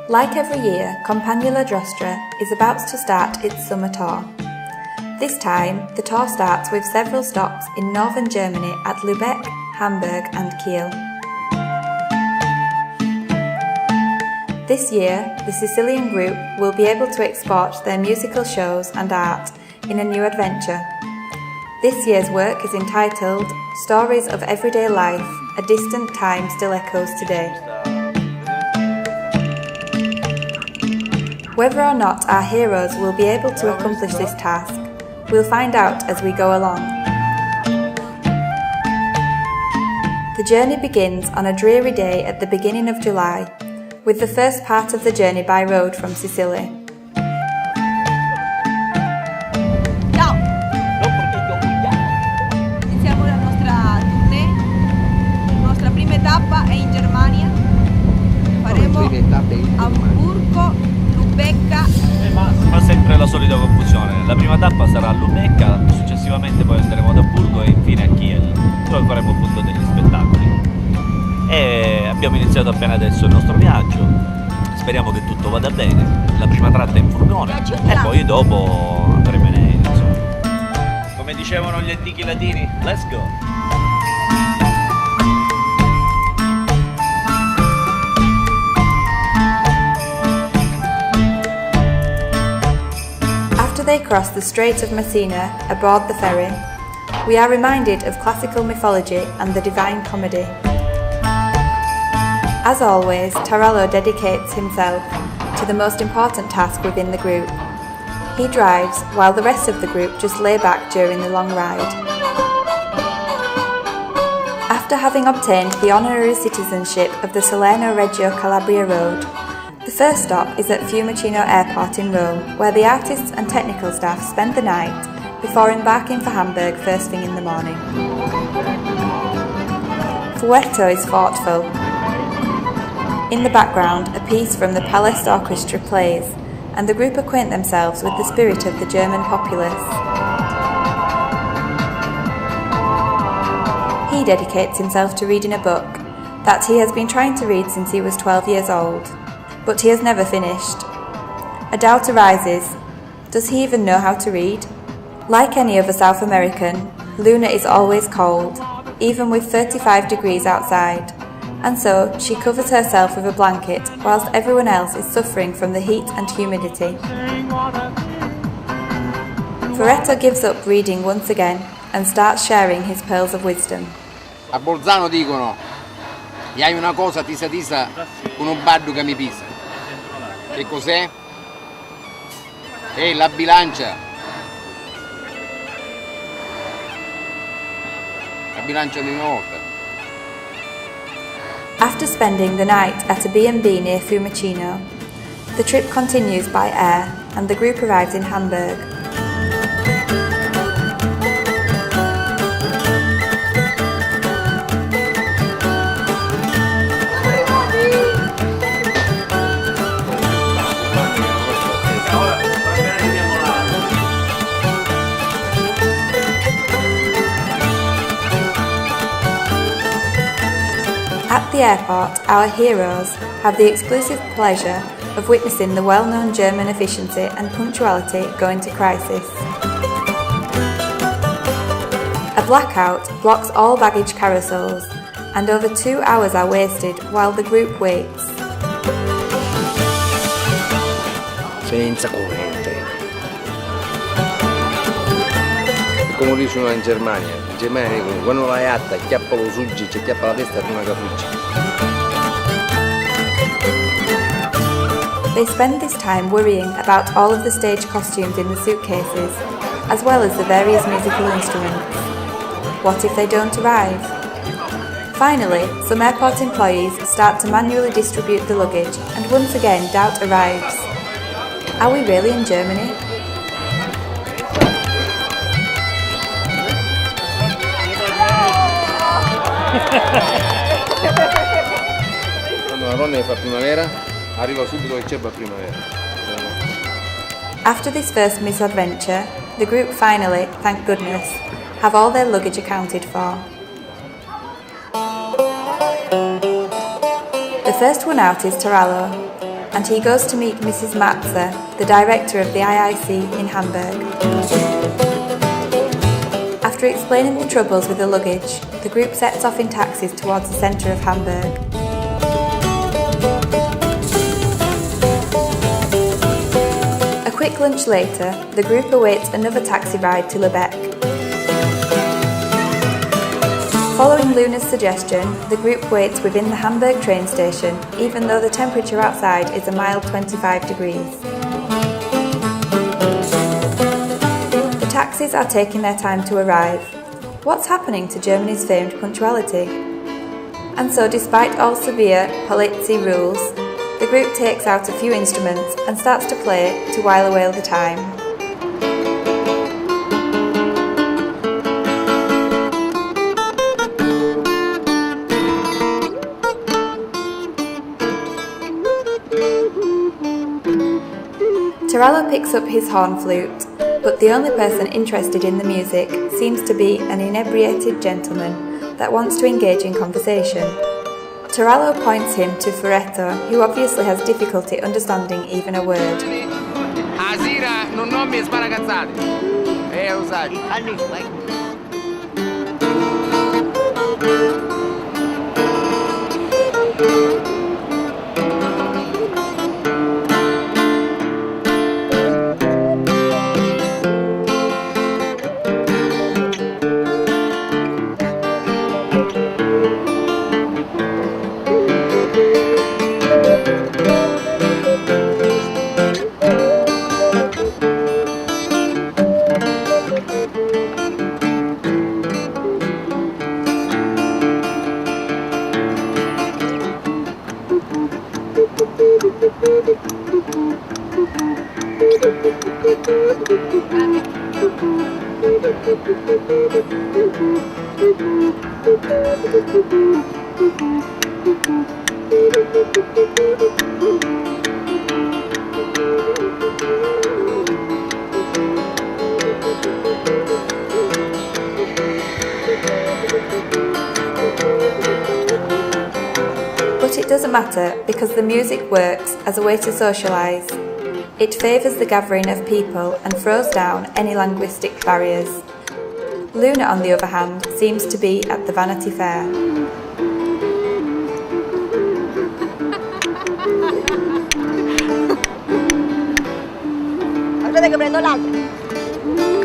Like every year, Compagnia Giostra is about to start its summer tour. This time, the tour starts with several stops in northern Germany at Lubecca, Hamburg and Kiel. This year, the Sicilian group will be able to export their musical shows and art in a new adventure. This year's work is entitled Stories of Everyday Life, a distant time still echoes today. Whether or not our heroes will be able to accomplish this task, we'll find out as we go along. The journey begins on a dreary day at the beginning of July, with the first part of the journey by road from Sicily. Ciao! Iniziamo la nostra tournée. La nostra prima tappa è in Germania. Faremo Amburgo, Lubecca. Ma sempre la solita confusione. La prima tappa sarà a Lubecca, successivamente poi andremo ad Amburgo e infine a Kiel, dove faremo appunto degli spettacoli. E abbiamo iniziato appena adesso il nostro viaggio, speriamo che tutto vada bene. La prima tratta è in furgone e poi dopo andremo in aereo, insomma. Come dicevano gli antichi latini, let's go! After they cross the Strait of Messina aboard the ferry, we are reminded of classical mythology and the Divine Comedy. As always, Tarallo dedicates himself to the most important task within the group. He drives, while the rest of the group just lay back during the long ride. After having obtained the honorary citizenship of the Salerno-Reggio Calabria road, the first stop is at Fiumicino Airport in Rome, where the artists and technical staff spend the night before embarking for Hamburg first thing in the morning. Fuetto is thoughtful. In the background, a piece from the Palace Orchestra plays, and the group acquaint themselves with the spirit of the German populace. He dedicates himself to reading a book that he has been trying to read since he was 12 years old, but he has never finished. A doubt arises. Does he even know how to read? Like any other South American, Luna is always cold, even with 35 degrees outside. And so she covers herself with a blanket whilst everyone else is suffering from the heat and humidity. Fuetto gives up reading once again and starts sharing his pearls of wisdom. A Bolzano dicono: "E hai una cosa tisa tisa con un baddo che mi pisa." Che cos'è? La bilancia. La bilancia di una volta. After spending the night at a B&B near Fiumicino, the trip continues by air and the group arrives in Hamburg. At the airport, our heroes have the exclusive pleasure of witnessing the well-known German efficiency and punctuality go into crisis. A blackout blocks all baggage carousels, and over 2 hours are wasted while the group waits. Senza corrente. Come dicono in Germania dicono quando vai atta chiappa lo suggi, ci chiappa la testa prima che fuggi. They spend this time worrying about all of the stage costumes in the suitcases, as well as the various musical instruments. What if they don't arrive? Finally, some airport employees start to manually distribute the luggage, and once again doubt arrives. Are we really in Germany? Quando la donna fa primavera, arriva subito che c'è primavera. After this first misadventure, the group finally, thank goodness, have all their luggage accounted for. The first one out is Tarallo. and he goes to meet Mrs. Matze, the director of the IIC in Hamburg. After explaining the troubles with the luggage, the group sets off in taxis towards the centre of Hamburg. A quick lunch later, the group awaits another taxi ride to Lubecca. Following Luna's suggestion, the group waits within the Hamburg train station, even though the temperature outside is a mild 25 degrees. The taxis are taking their time to arrive. What's happening to Germany's famed punctuality? And so, despite all severe Polizei rules, the group takes out a few instruments and starts to play to while away the time. Tarallo picks up his horn flute, but the only person interested in the music seems to be an inebriated gentleman that wants to engage in conversation. Tarallo points him to Furetto, who obviously has difficulty understanding even a word. Asira non nomi sparagazzate. Usati. But it doesn't matter because the music works as a way to socialise. It favours the gathering of people and throws down any linguistic barriers. Luna, on the other hand, seems to be at the Vanity Fair. Aspetta che prendo l'altro.